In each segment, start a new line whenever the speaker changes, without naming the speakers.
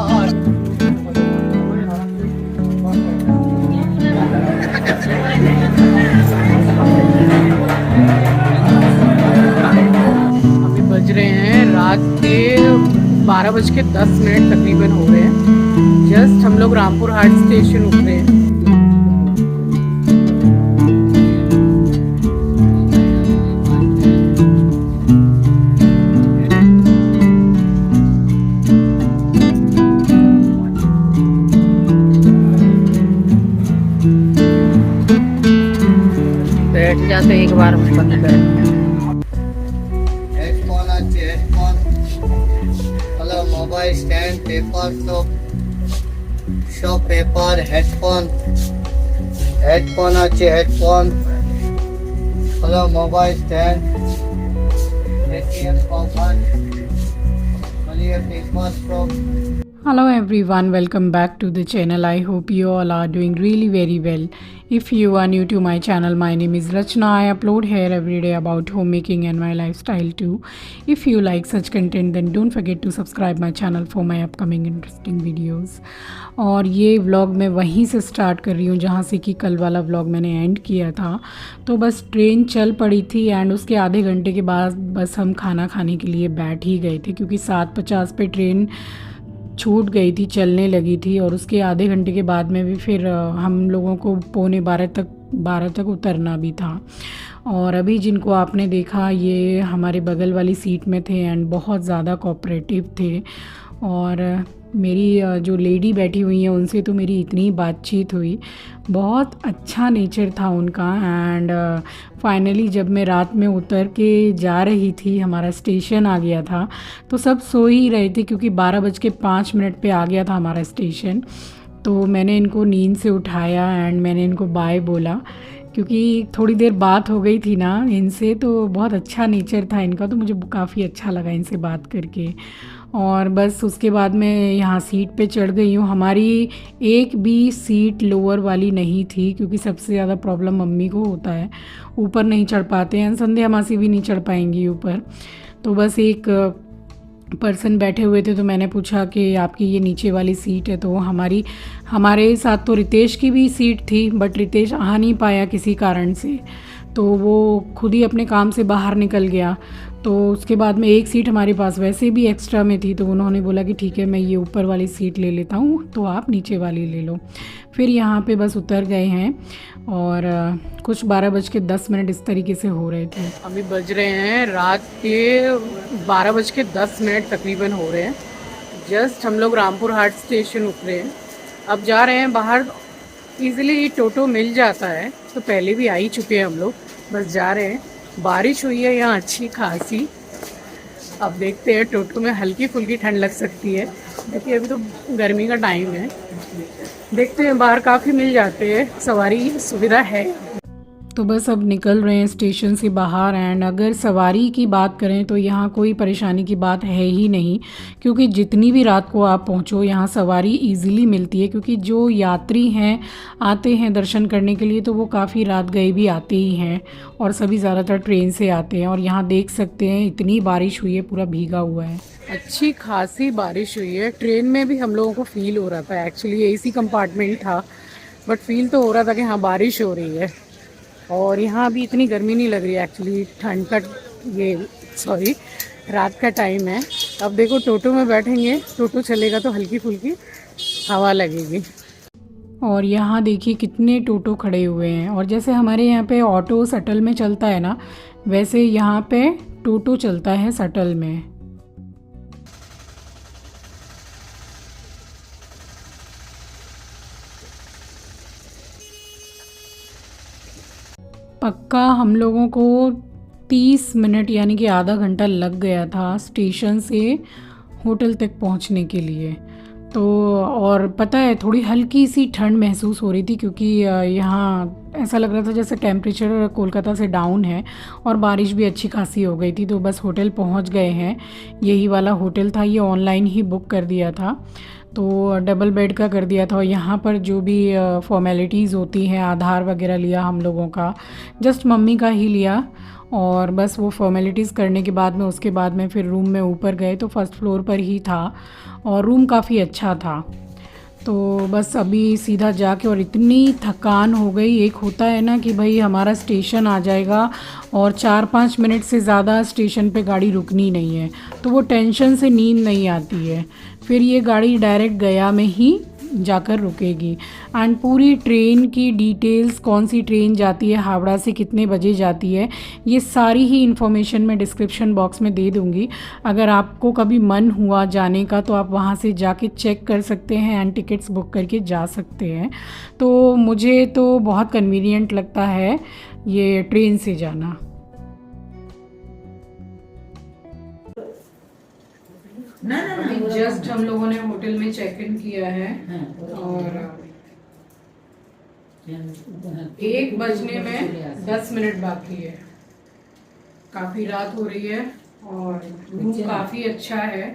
अभी बज रहे हैं रात के 12:10 तकरीबन हो रहे हैं। जस्ट हम लोग रामपुर हाट स्टेशन उतरे हैं। बैठ जाते एक बार में बंद कर।
हेडफोन আছে হেডফোন হলো মোবাইল স্ট্যান্ড পেপার সব পেপার হেডফোন আছে হেডফোন হলো মোবাইল স্ট্যান্ড এটিএম কভার মানে পেপার সব।
Hello everyone, welcome back to the channel. I hope you all are doing really very well. If you are new to my channel, my name is Rachna. I upload here every day about homemaking and my lifestyle too. If you like such content, then don't forget to subscribe my channel for my upcoming interesting videos. और ये vlog मैं वहीं से start कर रही हूँ जहाँ से कि कल वाला व्लॉग मैंने एंड किया था। तो बस ट्रेन चल पड़ी थी एंड उसके आधे घंटे के बाद बस हम खाना खाने के लिए बैठ ही गए थे, क्योंकि 7:50 पे ट्रेन छूट गई थी, चलने लगी थी। और उसके आधे घंटे के बाद में भी फिर हम लोगों को 11:45 तक उतरना भी था। और अभी जिनको आपने देखा ये हमारे बगल वाली सीट में थे एंड बहुत ज़्यादा कोऑपरेटिव थे। और मेरी जो लेडी बैठी हुई हैं उनसे तो मेरी इतनी बातचीत हुई, बहुत अच्छा नेचर था उनका। एंड फाइनली जब मैं रात में उतर के जा रही थी, हमारा स्टेशन आ गया था, तो सब सो ही रहे थे क्योंकि 12:05 पे आ गया था हमारा स्टेशन। तो मैंने इनको नींद से उठाया एंड मैंने इनको बाय बोला, क्योंकि थोड़ी देर बात हो गई थी ना इनसे, तो बहुत अच्छा नेचर था इनका, तो मुझे काफ़ी अच्छा लगा इनसे बात करके। और बस उसके बाद मैं यहाँ सीट पे चढ़ गई हूँ। हमारी एक भी सीट लोअर वाली नहीं थी, क्योंकि सबसे ज़्यादा प्रॉब्लम मम्मी को होता है, ऊपर नहीं चढ़ पाते हैं, संध्या मासी भी नहीं चढ़ पाएंगी ऊपर। तो बस एक पर्सन बैठे हुए थे, तो मैंने पूछा कि आपकी ये नीचे वाली सीट है। तो हमारे साथ तो रितेश की भी सीट थी, बट रितेश आ नहीं पाया किसी कारण से, तो वो खुद ही अपने काम से बाहर निकल गया। तो उसके बाद में एक सीट हमारे पास वैसे भी एक्स्ट्रा में थी, तो उन्होंने बोला कि ठीक है मैं ये ऊपर वाली सीट ले लेता हूँ, तो आप नीचे वाली ले लो। फिर यहाँ पे बस उतर गए हैं और कुछ 12:10 इस तरीके से हो रहे थे। अभी बज रहे हैं रात के 12:10 तकरीबन हो रहे हैं। जस्ट हम लोग रामपुर हाट स्टेशन उतरे हैं। अब जा रहे हैं बाहर। ईज़िली टोटो मिल जाता है, तो पहले भी आ ही चुके हैं हम लोग, बस जा रहे हैं। बारिश हुई है यहाँ अच्छी खासी। अब देखते हैं, टोटो में हल्की फुल्की ठंड लग सकती है, क्योंकि अभी तो गर्मी का टाइम है। देखते हैं, बाहर काफ़ी मिल जाते हैं, सवारी सुविधा है। तो बस अब निकल रहे हैं स्टेशन से बाहर। एंड अगर सवारी की बात करें तो यहाँ कोई परेशानी की बात है ही नहीं, क्योंकि जितनी भी रात को आप पहुँचो यहाँ सवारी इजीली मिलती है। क्योंकि जो यात्री हैं आते हैं दर्शन करने के लिए, तो वो काफ़ी रात गए भी आते ही हैं, और सभी ज़्यादातर ट्रेन से आते हैं। और यहाँ देख सकते हैं इतनी बारिश हुई है, पूरा भीगा हुआ है, अच्छी खासी बारिश हुई है। ट्रेन में भी हम लोगों को फील हो रहा था, एक्चुअली एसी कंपार्टमेंट था, बट फील तो हो रहा था कि हाँ बारिश हो रही है। और यहाँ अभी इतनी गर्मी नहीं लग रही है, एक्चुअली ठंड का रात का टाइम है। अब देखो टोटो में बैठेंगे, टोटो चलेगा तो हल्की फुल्की हवा लगेगी। और यहाँ देखिए कितने टोटो खड़े हुए हैं। और जैसे हमारे यहाँ पे ऑटो शटल में चलता है ना, वैसे यहाँ पे टोटो चलता है शटल में। पक्का हम लोगों को 30 मिनट यानी कि आधा घंटा लग गया था स्टेशन से होटल तक पहुंचने के लिए। तो और पता है थोड़ी हल्की सी ठंड महसूस हो रही थी, क्योंकि यहाँ ऐसा लग रहा था जैसे टेम्परेचर कोलकाता से डाउन है, और बारिश भी अच्छी खासी हो गई थी। तो बस होटल पहुंच गए हैं। यही वाला होटल था, ये ऑनलाइन ही बुक कर दिया था। तो डबल बेड का कर दिया था। और यहाँ पर जो भी फॉर्मेलिटीज़ होती हैं, आधार वगैरह लिया हम लोगों का, जस्ट मम्मी का ही लिया। और बस वो फॉर्मेलिटीज़ करने के बाद में उसके बाद में फिर रूम में ऊपर गए तो फर्स्ट फ्लोर पर ही था और रूम काफ़ी अच्छा था। तो बस अभी सीधा जाके, और इतनी थकान हो गई। एक होता है ना कि भाई हमारा स्टेशन आ जाएगा और 4-5 मिनट से ज़्यादा स्टेशन पे गाड़ी रुकनी नहीं है, तो वो टेंशन से नींद नहीं आती है। फिर ये गाड़ी डायरेक्ट गया में ही जाकर रुकेगी। एंड पूरी ट्रेन की डिटेल्स, कौन सी ट्रेन जाती है हावड़ा से, कितने बजे जाती है, ये सारी ही इन्फॉर्मेशन मैं डिस्क्रिप्शन बॉक्स में दे दूँगी। अगर आपको कभी मन हुआ जाने का तो आप वहाँ से जाके चेक कर सकते हैं एंड टिकट्स बुक करके जा सकते हैं। तो मुझे तो बहुत कन्वीनियंट लगता है ये ट्रेन से जाना। जस्ट हम लोगों ने होटल में चेक इन किया है और 1 बजने में 10 मिनट बाकी है। काफ़ी रात हो रही है और रूम काफ़ी अच्छा है।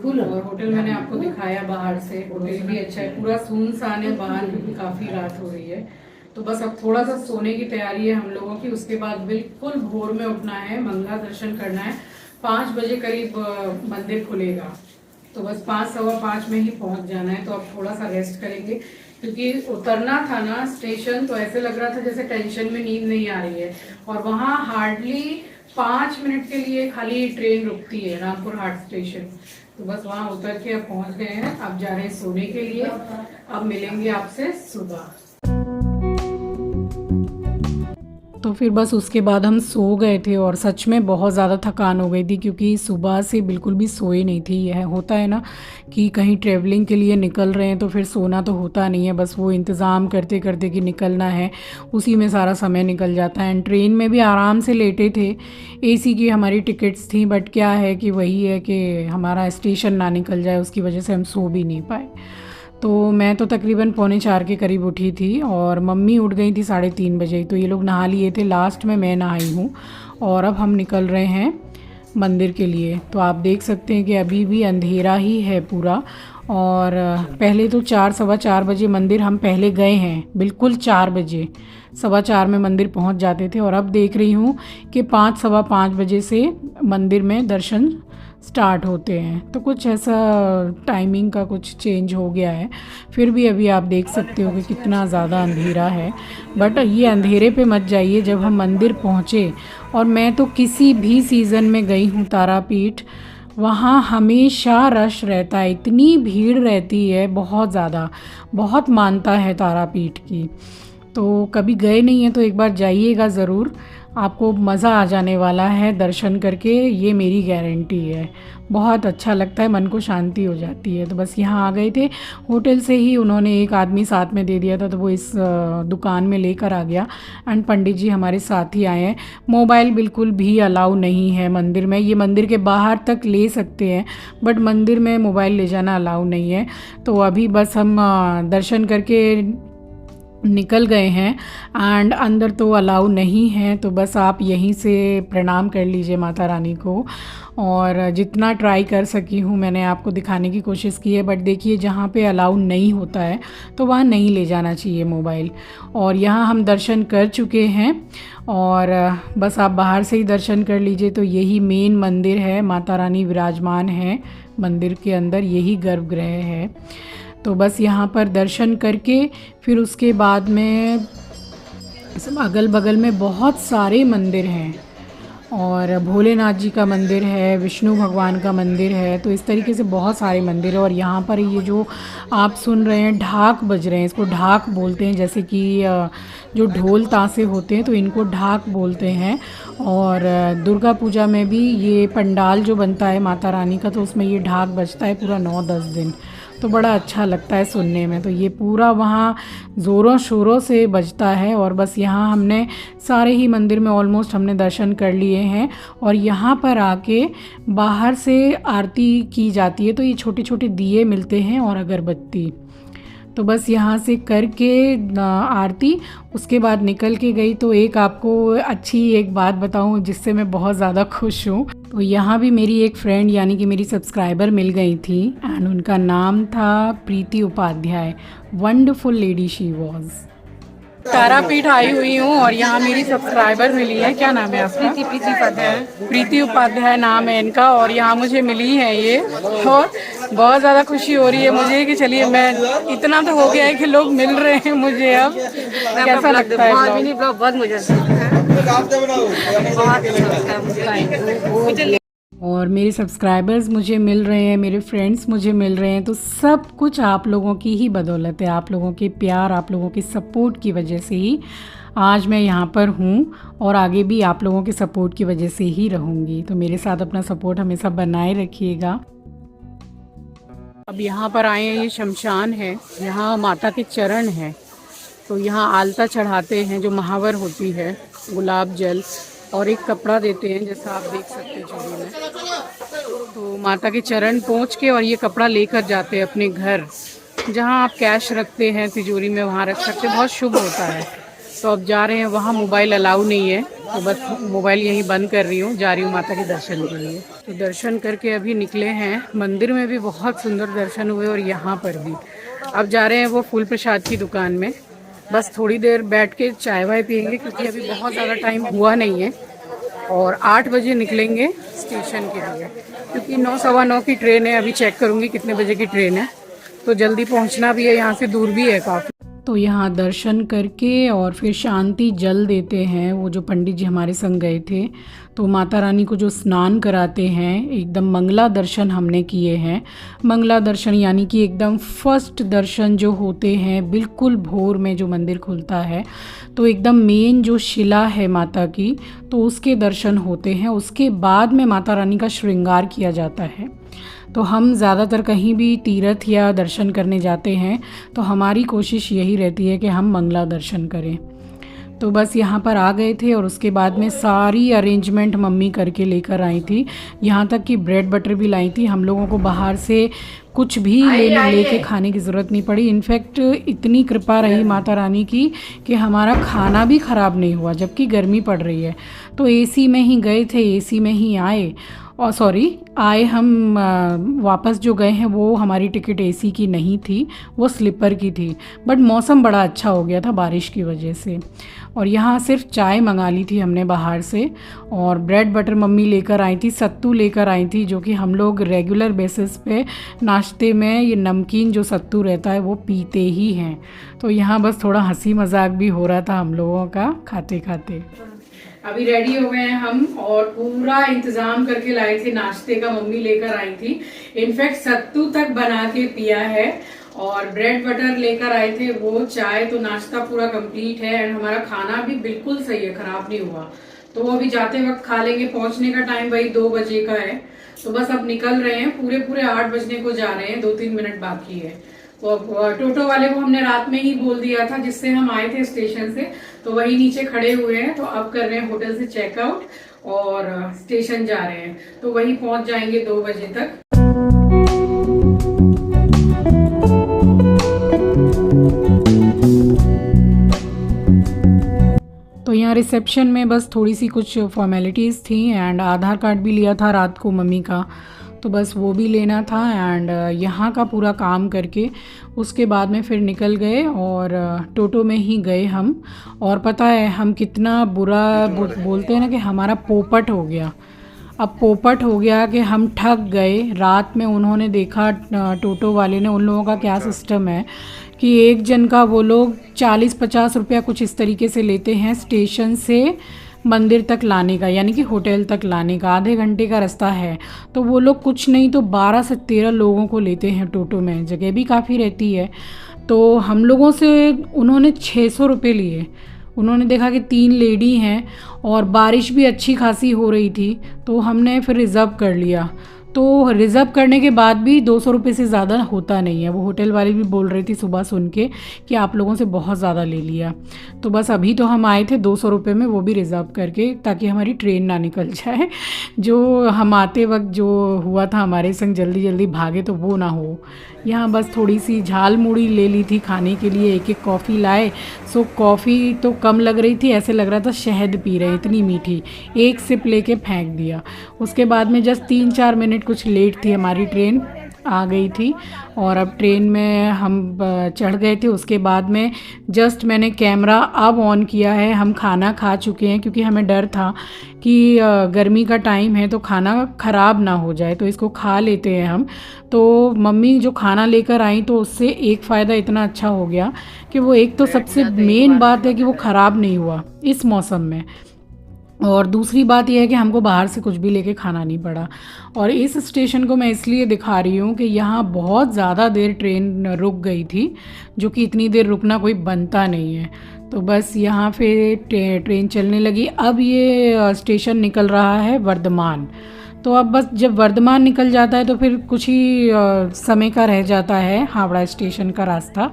और होटल मैंने आपको दिखाया बाहर से, होटल भी अच्छा है, पूरा सुनसान है बाहर क्योंकि काफ़ी रात हो रही है। तो बस अब थोड़ा सा सोने की तैयारी है हम लोगों की। उसके बाद बिल्कुल भोर में उठना है, मंगला दर्शन करना है। 5 बजे करीब मंदिर खुलेगा, तो बस 5-5:15 में ही पहुंच जाना है। तो अब थोड़ा सा रेस्ट करेंगे क्योंकि उतरना था ना स्टेशन, तो ऐसे लग रहा था जैसे टेंशन में नींद नहीं आ रही है। और वहाँ हार्डली 5 मिनट के लिए खाली ट्रेन रुकती है, रामपुर हाट स्टेशन। तो बस वहाँ उतर के अब पहुंच गए हैं, अब जा रहे हैं सोने के लिए। अब मिलेंगे आपसे सुबह। तो फिर बस उसके बाद हम सो गए थे और सच में बहुत ज़्यादा थकान हो गई थी क्योंकि सुबह से बिल्कुल भी सोए नहीं थी। यह होता है ना कि कहीं ट्रैवलिंग के लिए निकल रहे हैं तो फिर सोना तो होता नहीं है, बस वो इंतज़ाम करते करते कि निकलना है, उसी में सारा समय निकल जाता है। एंड ट्रेन में भी आराम से लेटे थे, एसी की हमारी टिकट्स थी, बट क्या है कि वही है कि हमारा स्टेशन ना निकल जाए, उसकी वजह से हम सो भी नहीं पाए। तो मैं तो तकरीबन 3:45 के करीब उठी थी और मम्मी उठ गई थी 3:30 बजे। तो ये लोग नहा लिए थे, लास्ट में मैं नहाई हूँ। और अब हम निकल रहे हैं मंदिर के लिए। तो आप देख सकते हैं कि अभी भी अंधेरा ही है पूरा। और पहले तो 4-4:15 बजे मंदिर हम पहले गए हैं, बिल्कुल 4 बजे 4:15 में मंदिर पहुंच जाते थे। और अब देख रही हूँ कि 5-5:15 बजे से मंदिर में दर्शन स्टार्ट होते हैं। तो कुछ ऐसा टाइमिंग का कुछ चेंज हो गया है। फिर भी अभी आप देख सकते हो कि कितना ज़्यादा अंधेरा है। बट ये अंधेरे पे मत जाइए जब हम मंदिर पहुँचे। और मैं तो किसी भी सीज़न में गई हूँ तारापीठ, वहाँ हमेशा रश रहता है, इतनी भीड़ रहती है, बहुत ज़्यादा, बहुत मानता है तारापीठ की। तो कभी गए नहीं हैं तो एक बार जाइएगा ज़रूर, आपको मज़ा आ जाने वाला है दर्शन करके, ये मेरी गारंटी है। बहुत अच्छा लगता है, मन को शांति हो जाती है। तो बस यहाँ आ गए थे, होटल से ही उन्होंने एक आदमी साथ में दे दिया था, तो वो इस दुकान में लेकर आ गया। एंड पंडित जी हमारे साथ ही आए हैं। मोबाइल बिल्कुल भी अलाउ नहीं है मंदिर में, ये मंदिर के बाहर तक ले सकते हैं बट मंदिर में मोबाइल ले जाना अलाउ नहीं है। तो अभी बस हम दर्शन करके निकल गए हैं एंड अंदर तो अलाउ नहीं है। तो बस आप यहीं से प्रणाम कर लीजिए माता रानी को। और जितना ट्राई कर सकी हूँ मैंने आपको दिखाने की कोशिश की है। बट देखिए जहाँ पे अलाउ नहीं होता है तो वहाँ नहीं ले जाना चाहिए मोबाइल। और यहाँ हम दर्शन कर चुके हैं और बस आप बाहर से ही दर्शन कर लीजिए। तो यही मेन मंदिर है, माता रानी विराजमान है मंदिर के अंदर, यही गर्भगृह है। तो बस यहाँ पर दर्शन करके फिर उसके बाद में अगल बगल में बहुत सारे मंदिर हैं और भोलेनाथ जी का मंदिर है, विष्णु भगवान का मंदिर है। तो इस तरीके से बहुत सारे मंदिर है। और यहाँ पर ये जो आप सुन रहे हैं ढाक बज रहे हैं, इसको ढाक बोलते हैं। जैसे कि जो ढोल तासे होते हैं तो इनको ढाक बोलते हैं। और दुर्गा पूजा में भी ये पंडाल जो बनता है माता रानी का, तो उसमें ये ढाक बजता है पूरा 9-10 दिन। तो बड़ा अच्छा लगता है सुनने में। तो ये पूरा वहाँ ज़ोरों शोरों से बजता है। और बस यहाँ हमने सारे ही मंदिर में ऑलमोस्ट हमने दर्शन कर लिए हैं। और यहाँ पर आके बाहर से आरती की जाती है, तो ये छोटे छोटे दिए मिलते हैं और अगरबत्ती। तो बस यहाँ से करके आरती उसके बाद निकल के गई। तो एक आपको अच्छी एक बात बताऊँ जिससे मैं बहुत ज़्यादा खुश हूँ। तो यहाँ भी मेरी एक फ्रेंड यानी कि मेरी सब्सक्राइबर मिल गई थी एंड उनका नाम था Preeti Upadhyay. Wonderful lady she was. Tarapith आई हुई हूँ और यहाँ मेरी सब्सक्राइबर मिली है। क्या नाम है आपका?
प्रीति उपाध्याय।
प्रीति उपाध्याय नाम है इनका और यहाँ मुझे मिली है ये, और बहुत ज़्यादा खुशी हो रही है मुझे कि चलिए मैं इतना तो हो गया है कि लोग मिल रहे हैं मुझे। अब कैसा लगता है ब्लॉग?
बहुत मुझे अच्छा लगता है।
और मेरे सब्सक्राइबर्स मुझे मिल रहे हैं, मेरे फ्रेंड्स मुझे मिल रहे हैं, तो सब कुछ आप लोगों की ही बदौलत है। आप लोगों के प्यार, आप लोगों के सपोर्ट की वजह से ही आज मैं यहाँ पर हूँ और आगे भी आप लोगों के सपोर्ट की वजह से ही रहूँगी। तो मेरे साथ अपना सपोर्ट हमेशा बनाए रखिएगा। अब यहाँ पर आए हैं, ये शमशान है, यहाँ माता के चरण हैं। तो यहाँ आलता चढ़ाते हैं जो महावर होती है, गुलाब जल और एक कपड़ा देते हैं जैसा आप देख सकते हैं छवि में। तो माता के चरण पहुँच के और ये कपड़ा लेकर जाते हैं अपने घर, जहाँ आप कैश रखते हैं तिजोरी में वहाँ रख सकते हैं, बहुत शुभ होता है। तो अब जा रहे हैं वहाँ, मोबाइल अलाउ नहीं है तो बस मोबाइल यहीं बंद कर रही हूँ, जा रही हूँ माता के दर्शन के लिए। तो दर्शन करके अभी निकले हैं, मंदिर में भी बहुत सुंदर दर्शन हुए और यहाँ पर भी। अब जा रहे हैं वो फूल प्रसाद की दुकान में, बस थोड़ी देर बैठ के चाय वाय पियेंगे क्योंकि अभी बहुत ज़्यादा टाइम हुआ नहीं है। और 8 बजे निकलेंगे स्टेशन के लिए क्योंकि 9 सवा 9 की ट्रेन है। अभी चेक करूँगी कितने बजे की ट्रेन है, तो जल्दी पहुँचना भी है, यहाँ से दूर भी है काफ़ी। तो यहाँ दर्शन करके और फिर शांति जल देते हैं, वो जो पंडित जी हमारे संग गए थे। तो माता रानी को जो स्नान कराते हैं, एकदम मंगला दर्शन हमने किए हैं। मंगला दर्शन यानी कि एकदम फर्स्ट दर्शन जो होते हैं, बिल्कुल भोर में जो मंदिर खुलता है तो एकदम मेन जो शिला है माता की, तो उसके दर्शन होते हैं। उसके बाद में माता रानी का श्रृंगार किया जाता है। तो हम ज़्यादातर कहीं भी तीर्थ या दर्शन करने जाते हैं तो हमारी कोशिश यही रहती है कि हम मंगला दर्शन करें। तो बस यहाँ पर आ गए थे और उसके बाद में सारी अरेंजमेंट मम्मी करके लेकर आई थी, यहाँ तक कि ब्रेड बटर भी लाई थी। हम लोगों को बाहर से कुछ भी लेके खाने की ज़रूरत नहीं पड़ी। इनफैक्ट इतनी कृपा रही माता रानी की कि हमारा खाना भी ख़राब नहीं हुआ, जबकि गर्मी पड़ रही है। तो एसी में ही गए थे, एसी में ही आए। और आए हम वापस जो गए हैं वो हमारी टिकट एसी की नहीं थी, वो स्लीपर की थी। बट मौसम बड़ा अच्छा हो गया था बारिश की वजह से। और यहाँ सिर्फ चाय मंगा ली थी हमने बाहर से, और ब्रेड बटर मम्मी लेकर आई थी, सत्तू लेकर आई थी, जो कि हम लोग रेगुलर बेसिस पे नाश्ते में ये नमकीन जो सत्तू रहता है वो पीते ही हैं। तो यहाँ बस थोड़ा हंसी मजाक भी हो रहा था हम लोगों का खाते खाते। अभी रेडी हो गए हैं हम और पूरा इंतजाम करके लाए थे नाश्ते का, मम्मी लेकर आई थी। इनफैक्ट सत्तू तक बना के पिया है और ब्रेड बटर लेकर आए थे, वो चाय। तो नाश्ता पूरा कंप्लीट है एंड हमारा खाना भी बिल्कुल सही है, खराब नहीं हुआ। तो वो अभी जाते वक्त खा लेंगे। पहुंचने का टाइम वही 2 बजे का है। तो बस अब निकल रहे हैं, पूरे 8 बजने को जा रहे हैं, 2-3 मिनट बाकी है। तो टोटो वाले को हमने रात में ही बोल दिया था जिससे हम आए थे स्टेशन से, तो वही नीचे खड़े हुए हैं। तो अब कर रहे हैं होटल से चेकआउट और स्टेशन जा रहे हैं, तो वही पहुंच जाएंगे 2 बजे तक। तो यहाँ रिसेप्शन में बस थोड़ी सी कुछ फॉर्मेलिटीज़ थी एंड आधार कार्ड भी लिया था रात को मम्मी का, तो बस वो भी लेना था। एंड यहाँ का पूरा काम करके उसके बाद में फिर निकल गए और टोटो में ही गए हम। और पता है हम कितना बुरा बोलते हैं ना कि हमारा पोपट हो गया। अब पोपट हो गया कि हम ठग गए। रात में उन्होंने देखा, टोटो वाले ने, उन लोगों का क्या सिस्टम है कि एक जन का वो लोग 40-50 रुपया कुछ इस तरीके से लेते हैं स्टेशन से मंदिर तक लाने का, यानी कि होटल तक लाने का। आधे घंटे का रास्ता है, तो वो लोग कुछ नहीं तो 12 से 13 लोगों को लेते हैं टोटो में। जगह भी काफ़ी रहती है। तो हम लोगों से उन्होंने 600 रुपये लिए। उन्होंने देखा कि 3 लेडी हैं और बारिश भी अच्छी खासी हो रही थी, तो हमने फिर रिज़र्व कर लिया। तो रिज़र्व करने के बाद भी 200 रुपये से ज़्यादा होता नहीं है। वो होटल वाली भी बोल रही थी सुबह सुन के कि आप लोगों से बहुत ज़्यादा ले लिया। तो बस अभी तो हम आए थे 200 रुपये में, वो भी रिज़र्व करके, ताकि हमारी ट्रेन ना निकल जाए। जो हम आते वक्त जो हुआ था हमारे संग, जल्दी जल्दी भागे तो वो ना हो। यहाँ बस थोड़ी सी झाल मुड़ी ले ली थी खाने के लिए, एक एक कॉफ़ी लाए। सो कॉफ़ी तो कम लग रही थी, ऐसे लग रहा था शहद पी रहे, इतनी मीठी। एक सिप लेके फेंक दिया। उसके बाद में जस्ट 3-4 मिनट कुछ लेट थी हमारी ट्रेन, आ गई थी। और अब ट्रेन में हम चढ़ गए थे। उसके बाद में जस्ट मैंने कैमरा अब ऑन किया है। हम खाना खा चुके हैं, क्योंकि हमें डर था कि गर्मी का टाइम है तो खाना ख़राब ना हो जाए, तो इसको खा लेते हैं हम। तो मम्मी जो खाना लेकर आई, तो उससे एक फ़ायदा इतना अच्छा हो गया कि वो, एक तो सबसे मेन बात है कि वो ख़राब नहीं हुआ इस मौसम में, और दूसरी बात यह है कि हमको बाहर से कुछ भी लेके खाना नहीं पड़ा। और इस स्टेशन को मैं इसलिए दिखा रही हूँ कि यहाँ बहुत ज़्यादा देर ट्रेन रुक गई थी, जो कि इतनी देर रुकना कोई बनता नहीं है। तो बस यहाँ पे ट्रेन चलने लगी। अब ये स्टेशन निकल रहा है वर्धमान। तो अब बस जब वर्धमान निकल जाता है तो फिर कुछ ही समय का रह जाता है हावड़ा स्टेशन का रास्ता।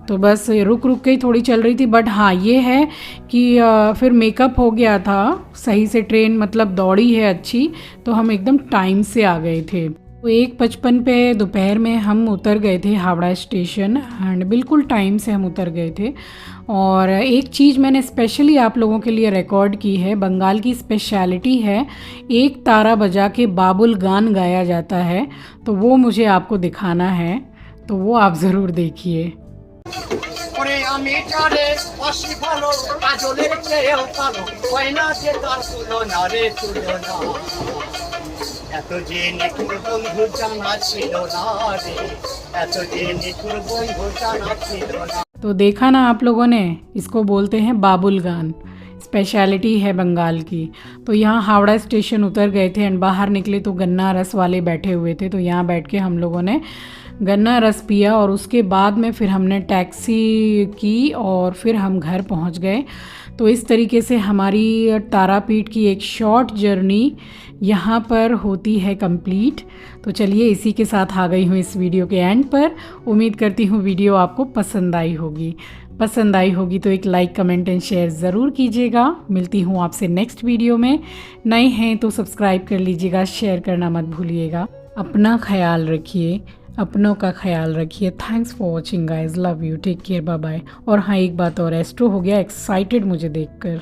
तो बस रुक रुक के ही थोड़ी चल रही थी। बट हाँ, ये है कि फिर मेकअप हो गया था सही से, ट्रेन मतलब दौड़ी है अच्छी, तो हम एकदम टाइम से आ गए थे। तो 1:55 पे दोपहर में हम उतर गए थे हावड़ा स्टेशन, एंड बिल्कुल टाइम से हम उतर गए थे। और एक चीज़ मैंने स्पेशली आप लोगों के लिए रिकॉर्ड की है। बंगाल की स्पेशलिटी है, एक तारा बजा के बाबुल गान गाया जाता है, तो वो मुझे आपको दिखाना है, तो वो आप ज़रूर देखिए।
ওরে আমি চারে অসি ভালো কাজলের চেয়েও কালো গয়না যে তার তুলনা রে তুলনা এত যে নিঠুর বন্ধু জানা ছিল না রে এত যে নিঠুর বন্ধু জানা ছিল না।
तो देखा ना आप लोगों ने, इसको बोलते हैं बाबुल गान, स्पेशलिटी है बंगाल की। तो यहाँ हावड़ा स्टेशन उतर गए थे एंड बाहर निकले तो गन्ना रस वाले बैठे हुए थे, तो यहाँ बैठ के हम लोगों ने गन्ना रस पिया। और उसके बाद में फिर हमने टैक्सी की और फिर हम घर पहुँच गए। तो इस तरीके से हमारी तारापीठ की एक शॉर्ट जर्नी यहाँ पर होती है कंप्लीट। तो चलिए, इसी के साथ आ गई हूँ इस वीडियो के एंड पर। उम्मीद करती हूँ वीडियो आपको पसंद आई होगी। पसंद आई होगी तो एक लाइक, कमेंट एंड शेयर ज़रूर कीजिएगा। मिलती हूँ आपसे नेक्स्ट वीडियो में। नए हैं तो सब्सक्राइब कर लीजिएगा, शेयर करना मत भूलिएगा। अपना ख्याल रखिए, अपनों का ख्याल रखिए। Thanks for watching guys, love you, take care, bye bye. और हाँ, एक बात और, एस्ट्रो हो गया एक्साइटेड मुझे देखकर।